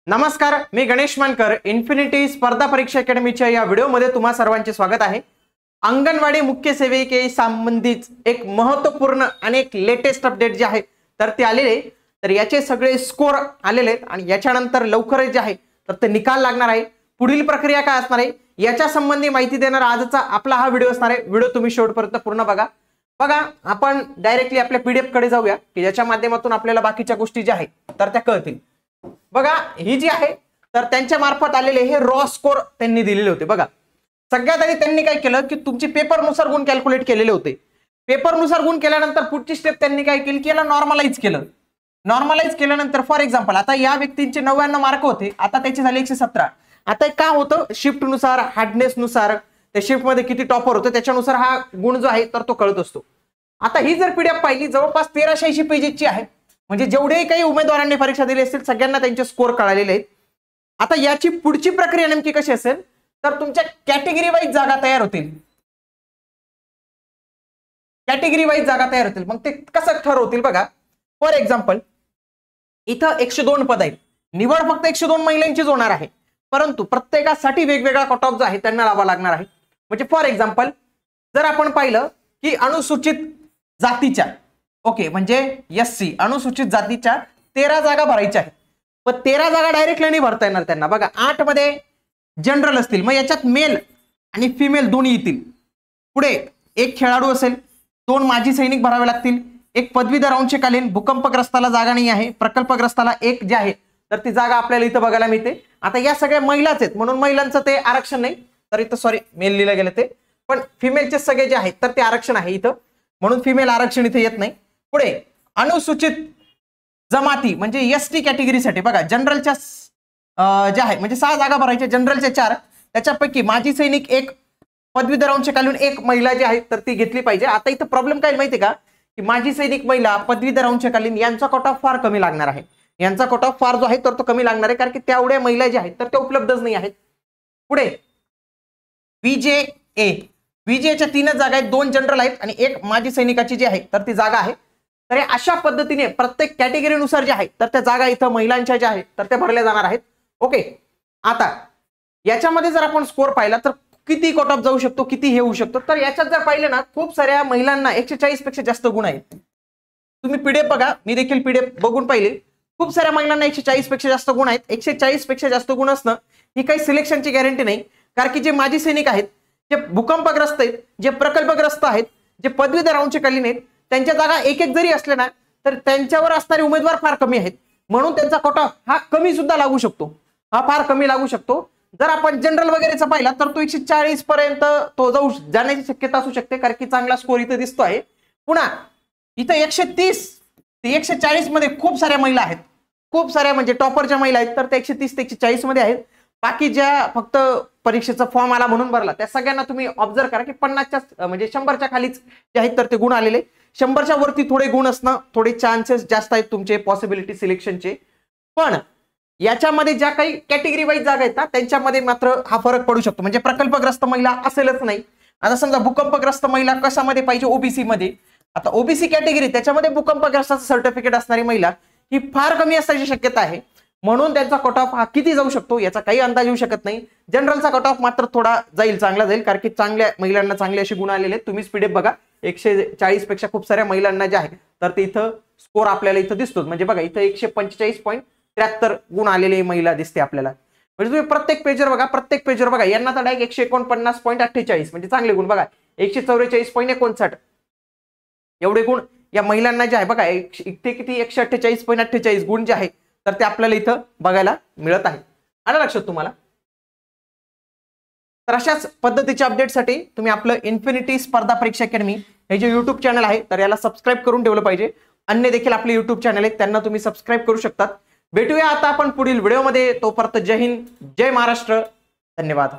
नमस्कार, मी गणेश मानकर. इन्फिनिटी स्पर्धा परीक्षा अकॅडमीच्या या व्हिडिओमध्ये तुम्हा सर्वांचे स्वागत आहे. अंगणवाडी मुख्य सेविके संबंधित एक महत्त्वपूर्ण आणि एक लेटेस्ट अपडेट जे आहे तर ते आलेले, तर याचे सगळे स्कोर आलेले आहेत आणि याच्यानंतर लवकरच जे आहे तर ते निकाल लागणार आहे. पुढील प्रक्रिया काय असणार आहे याच्या संबंधी माहिती देणारा आजचा आपला हा व्हिडिओ असणार आहे. व्हिडिओ तुम्ही शेवटपर्यंत पूर्ण बघा. आपण डायरेक्टली आपल्या पीडीएफ कडे जाऊया की ज्याच्या माध्यमातून आपल्याला बाकीच्या गोष्टी ज्या आहेत तर त्या कळतील. बघा, ही जी आहे तर त्यांच्या मार्फत आलेले हे रॉ स्कोर त्यांनी दिलेले होते. बघा, सगळ्यात आधी त्यांनी काय केलं की तुमची पेपरनुसार गुण कॅल्क्युलेट केलेले होते. पेपरनुसार गुण केल्यानंतर पुढची स्टेप त्यांनी काय केली की याला नॉर्मलाइज केलं. नॉर्मलाइज केल्यानंतर फॉर एक्झाम्पल आता या व्यक्तींचे 99 मार्क होते, आता त्याचे झाले 117. आता काय होतं, शिफ्ट नुसार हार्डनेस नुसार त्या शिफ्ट मध्ये किती टॉपर होतं त्याच्यानुसार हा गुण जो आहे तर तो कळत असतो. आता ही जर पीडीएफ पाहिली जवळपास 1380 पेजेसची आहे. म्हणजे जेवढे काही उमेदवारांनी परीक्षा दिली असतील सगळ्यांना त्यांचे स्कोर कळालेले आहेत. आता याची पुढची प्रक्रिया नेमकी कशी असेल तर तुमच्या कॅटेगरी वाईज जागा तयार होतील. कॅटेगरी वाईज जागा तयार होतील. मग ते कसं ठरवतील बघा, फॉर एक्झाम्पल इथं 102 पद आहेत. निवड फक्त 102 महिलांचीच होणार आहे, परंतु प्रत्येकासाठी वेगवेगळा कट ऑफ जो आहे त्यांना लावा लागणार आहे. म्हणजे फॉर एक्झाम्पल जर आपण पाहिलं की अनुसूचित जातीच्या म्हणजे SC अनुसूचित जातीच्या 13 जागा भरायच्या आहेत. पण 13 जागा डायरेक्टली नाही भरता येणार त्यांना. बघा, 8 मध्ये जनरल असतील, मग याच्यात मेल आणि फिमेल दोन्ही येतील. पुढे एक खेळाडू असेल, 2 माजी सैनिक भरावे लागतील, एक पदवीधर अंशकालीन, भूकंपग्रस्ताला जागा नाही आहे, प्रकल्पग्रस्ताला एक जे आहे तर ती जागा आपल्याला इथं बघायला मिळते. आता या सगळ्या महिलाच आहेत म्हणून महिलांचं ते आरक्षण नाही, तर इथं सॉरी मेल लिहिलं गेलं ते, पण फिमेलचे सगळे जे आहेत तर ते आरक्षण आहे इथं, म्हणून फिमेल आरक्षण इथे येत नाही. पुढे अनुसूचित जमाती म्हणजे ST कॅटेगरीसाठी बघा, जनरलच्या ज्या आहे म्हणजे 6 जागा भरायच्या, जनरलच्या 4, त्याच्यापैकी माजी सैनिक 1, पदवीधर अंशकालीन 1 महिला जी आहे तर ती घेतली पाहिजे. आता इथं प्रॉब्लेम काय माहिती का की माजी सैनिक महिला, पदवीधर अंशकालीन यांचा कट ऑफ फार कमी लागणार आहे. यांचा कट ऑफ फार जो आहे तर तो कमी लागणार आहे, कारण की तेवढ्या महिला ज्या आहेत तर त्या उपलब्धच नाही आहेत. पुढे VJच्या 3 जागा आहेत, 2 जनरल आहेत आणि 1 माजी सैनिकाची जी आहे तर ती जागा आहे. तर अशा पद्धतीने प्रत्येक कॅटेगरीनुसार जे आहे तर त्या जागा इथं महिलांच्या ज्या आहेत तर त्या भरल्या जाणार आहेत. ओके, आता याच्यामध्ये जर आपण स्कोर पाहिला तर किती कट ऑफ जाऊ शकतो, किती हे होऊ शकतो, तर याच्यात जर पाहिलं ना खूप साऱ्या महिलांना 140 पेक्षा जास्त गुण आहेत. तुम्ही पीडीएफ बघा, मी देखील पीडीएफ बघून पाहिले, खूप साऱ्या महिलांना 140 पेक्षा जास्त गुण आहेत. 140 पेक्षा जास्त गुण असणं ही काही सिलेक्शनची गॅरंटी नाही, कारण की जे माजी सैनिक आहेत, जे भूकंपग्रस्त आहेत, जे प्रकल्पग्रस्त आहेत, जे पदवीधर अंशकालीन आहेत, त्यांच्या जागा एक जरी असल्या ना तर त्यांच्यावर असणारे उमेदवार फार कमी आहेत, म्हणून त्यांचा कट ऑफ हा कमी सुद्धा लागू शकतो, हा फार कमी लागू शकतो. जर आपण जनरल वगैरेचा पाहिला तर तो 140 पर्यंत तो जाण्याची शक्यता असू शकते, कारण की चांगला स्कोर इथं दिसतो आहे. पुन्हा इथं 130 ते 140 मध्ये खूप साऱ्या महिला आहेत, खूप साऱ्या म्हणजे टॉपरच्या महिला आहेत, तर त्या 130 ते 140 मध्ये आहेत. बाकी ज्या फक्त परीक्षेचा फॉर्म आला म्हणून भरला त्या सगळ्यांना तुम्ही ऑब्झर्व करा की 50च्या म्हणजे 100च्या खालीच जे आहेत तर ते गुण आलेले. 100च्या वरती थोडे गुण असणं, थोडे चान्सेस जास्त आहेत तुमचे पॉसिबिलिटी सिलेक्शनचे. पण याच्यामध्ये ज्या काही कॅटेगरी वाईज जागा आहेत ना त्यांच्यामध्ये मात्र हा फरक पडू शकतो. म्हणजे प्रकल्पग्रस्त महिला असेलच नाही. आता समजा भूकंपग्रस्त महिला कशामध्ये पाहिजे, ओबीसी मध्ये. आता ओबीसी कॅटेगरी त्याच्यामध्ये भूकंपग्रस्ताचं सर्टिफिकेट असणारी महिला ही फार कमी असण्याची शक्यता आहे, म्हणून त्यांचा कट ऑफ हा किती जाऊ शकतो याचा काही अंदाज येऊ शकत नाही. जनरलचा कट ऑफ मात्र थोडा चांगला जाईल, कारण की चांगल्या महिलांना चांगले असे गुण आलेले आहेत. तुम्हीच पीडीएफ बघा, 140 पेक्षा खूप साऱ्या महिलांना जे आहे तर ते इथं स्कोर आपल्याला इथं दिसतो. म्हणजे बघा इथं 145.73 गुण आलेले महिला दिसते आपल्याला. म्हणजे तुम्ही प्रत्येक पेजवर बघा, प्रत्येक पेजवर बघा, यांना तर डायरेक्ट 149.48 म्हणजे चांगले गुण बघा, 144.59 एवढे गुण या महिलांना जे आहे बघा, इथे किती 148.48 गुण जे आहे तर ते आपल्याला इथं बघायला मिळत आहे. आलं लक्षात तुम्हाला? तर अशाच पद्धतीच्या अपडेटसाठी तुम्ही आपलं इन्फिनिटी स्पर्धा परीक्षा अकॅडमी हे जे युट्यूब चॅनल आहे तर याला सबस्क्राईब करून ठेवलं पाहिजे. अन्य देखील आपले युट्यूब चॅनल आहेत त्यांना तुम्ही सबस्क्राईब करू शकतात. भेटूया आता आपण पुढील व्हिडिओमध्ये. तोपर्यंत जय हिंद, जय महाराष्ट्र, धन्यवाद.